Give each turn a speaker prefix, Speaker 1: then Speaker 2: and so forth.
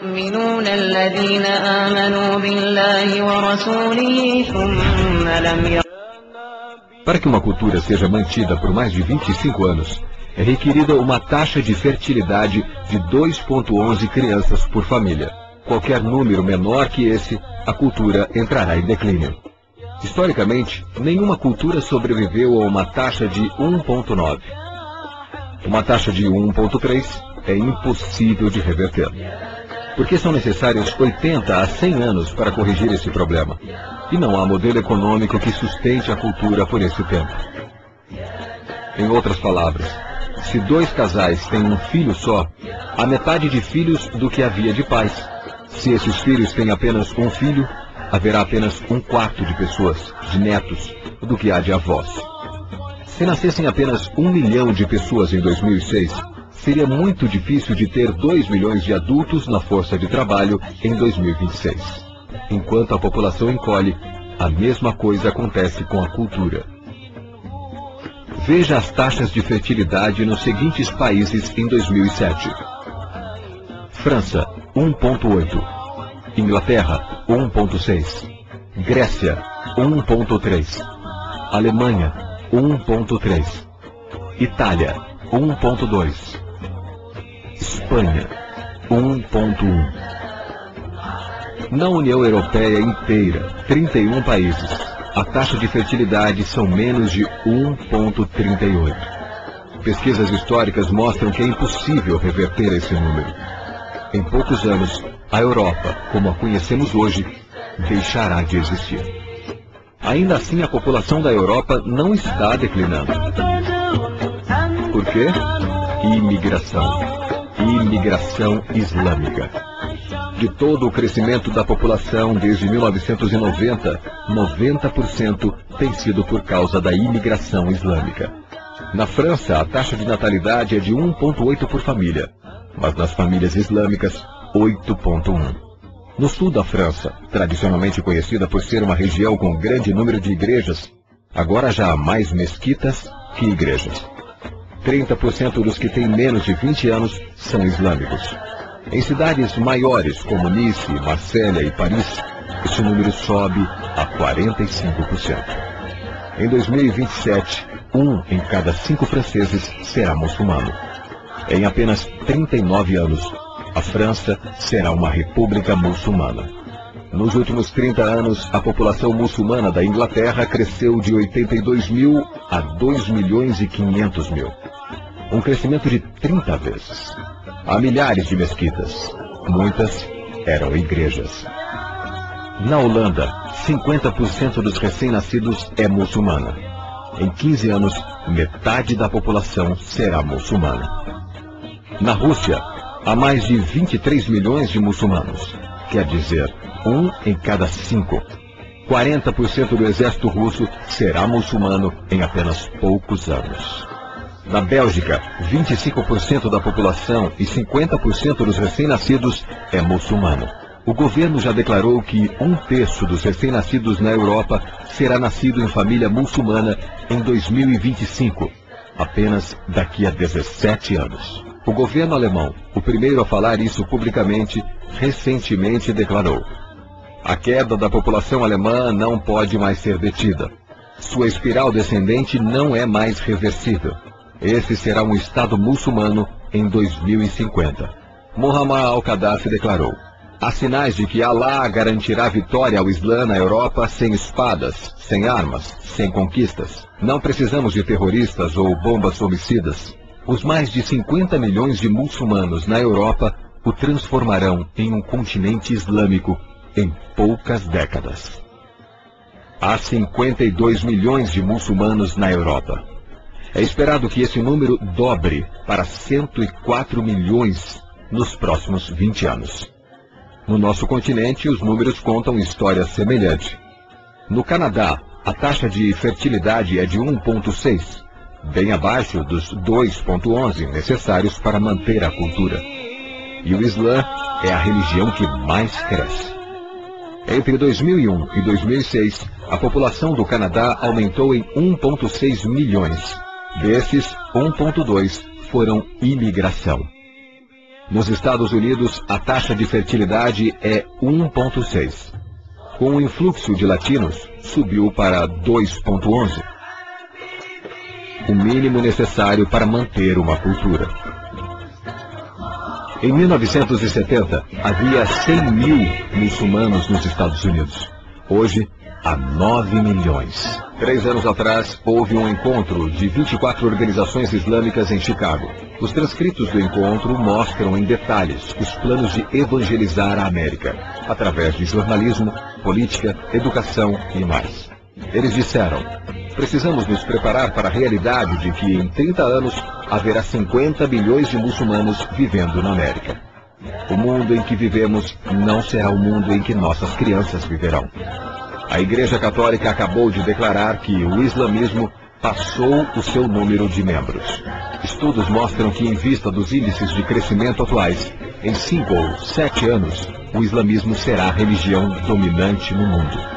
Speaker 1: المؤمنون الذين آمنوا بالله ورسوله ثم لم
Speaker 2: Para que uma cultura seja mantida por mais de 25 anos, é requerida uma taxa de fertilidade de 2,11 crianças por família. Qualquer número menor que esse, a cultura entrará em declínio. Historicamente, nenhuma cultura sobreviveu a uma taxa de 1,9. Uma taxa de 1,3 é impossível de reverter, porque são necessários 80 a 100 anos para corrigir esse problema, e não há modelo econômico que sustente a cultura por esse tempo. Em outras palavras, se 2 casais têm um filho só, há metade de filhos do que havia de pais. Se esses filhos têm apenas um filho, haverá apenas 1/4 de pessoas, de netos, do que há de avós. Se nascessem apenas 1 milhão de pessoas em 2006, seria muito difícil de ter 2 milhões de adultos na força de trabalho em 2026. Enquanto a população encolhe, a mesma coisa acontece com a cultura. Veja as taxas de fertilidade nos seguintes países em 2007. França, 1,8. Inglaterra, 1,6. Grécia, 1,3. Alemanha, 1,3. Itália, 1,2. Espanha, 1,1. Na União Europeia inteira, 31 países, a taxa de fertilidade são menos de 1,38. Pesquisas históricas mostram que é impossível reverter esse número. Em poucos anos, a Europa, como a conhecemos hoje, deixará de existir. Ainda assim, a população da Europa não está declinando. Por quê? Imigração. Imigração islâmica. De todo o crescimento da população desde 1990, 90% tem sido por causa da imigração islâmica. Na França, a taxa de natalidade é de 1,8 por família, mas nas famílias islâmicas, 8,1. No sul da França, tradicionalmente conhecida por ser uma região com grande número de igrejas, agora já há mais mesquitas que igrejas. 30% dos que têm menos de 20 anos são islâmicos. Em cidades maiores como Nice, Marselha e Paris, esse número sobe a 45%. Em 2027, 1 em cada 5 franceses será muçulmano. Em apenas 39 anos, a França será uma república muçulmana. Nos últimos 30 anos, a população muçulmana da Inglaterra cresceu de 82 mil a 2 milhões e 500 mil. Um crescimento de 30 vezes. Há milhares de mesquitas. Muitas eram igrejas. Na Holanda, 50% dos recém-nascidos é muçulmana. Em 15 anos, metade da população será muçulmana. Na Rússia, há mais de 23 milhões de muçulmanos. Quer dizer, 1 em cada 5. 40% do exército russo será muçulmano em apenas poucos anos. Na Bélgica, 25% da população e 50% dos recém-nascidos é muçulmano. O governo já declarou que 1/3 dos recém-nascidos na Europa será nascido em família muçulmana em 2025, apenas daqui a 17 anos. O governo alemão, o primeiro a falar isso publicamente, recentemente declarou: a queda da população alemã não pode mais ser detida. Sua espiral descendente não é mais reversível. Esse será um Estado muçulmano em 2050. Muammar al-Gaddafi declarou: há sinais de que Alá garantirá vitória ao Islã na Europa sem espadas, sem armas, sem conquistas. Não precisamos de terroristas ou bombas homicidas. Os mais de 50 milhões de muçulmanos na Europa o transformarão em um continente islâmico em poucas décadas. Há 52 milhões de muçulmanos na Europa. É esperado que esse número dobre para 104 milhões nos próximos 20 anos. No nosso continente, os números contam história semelhante. No Canadá, a taxa de fertilidade é de 1,6, bem abaixo dos 2,11 necessários para manter a cultura. E o Islã é a religião que mais cresce. Entre 2001 e 2006, a população do Canadá aumentou em 1,6 milhões. Desses, 1,2 foram imigração. Nos Estados Unidos, a taxa de fertilidade é 1,6. Com o influxo de latinos, subiu para 2,11. O mínimo necessário para manter uma cultura. Em 1970, havia 100 mil muçulmanos nos Estados Unidos. Hoje, há 9 milhões. 3 anos atrás, houve um encontro de 24 organizações islâmicas em Chicago. Os transcritos do encontro mostram em detalhes os planos de evangelizar a América, através de jornalismo, política, educação e mais. Eles disseram: precisamos nos preparar para a realidade de que em 30 anos haverá 50 bilhões de muçulmanos vivendo na América. O mundo em que vivemos não será o mundo em que nossas crianças viverão. A Igreja Católica acabou de declarar que o islamismo passou o seu número de membros. Estudos mostram que, em vista dos índices de crescimento atuais, em 5 ou 7 anos, o islamismo será a religião dominante no mundo.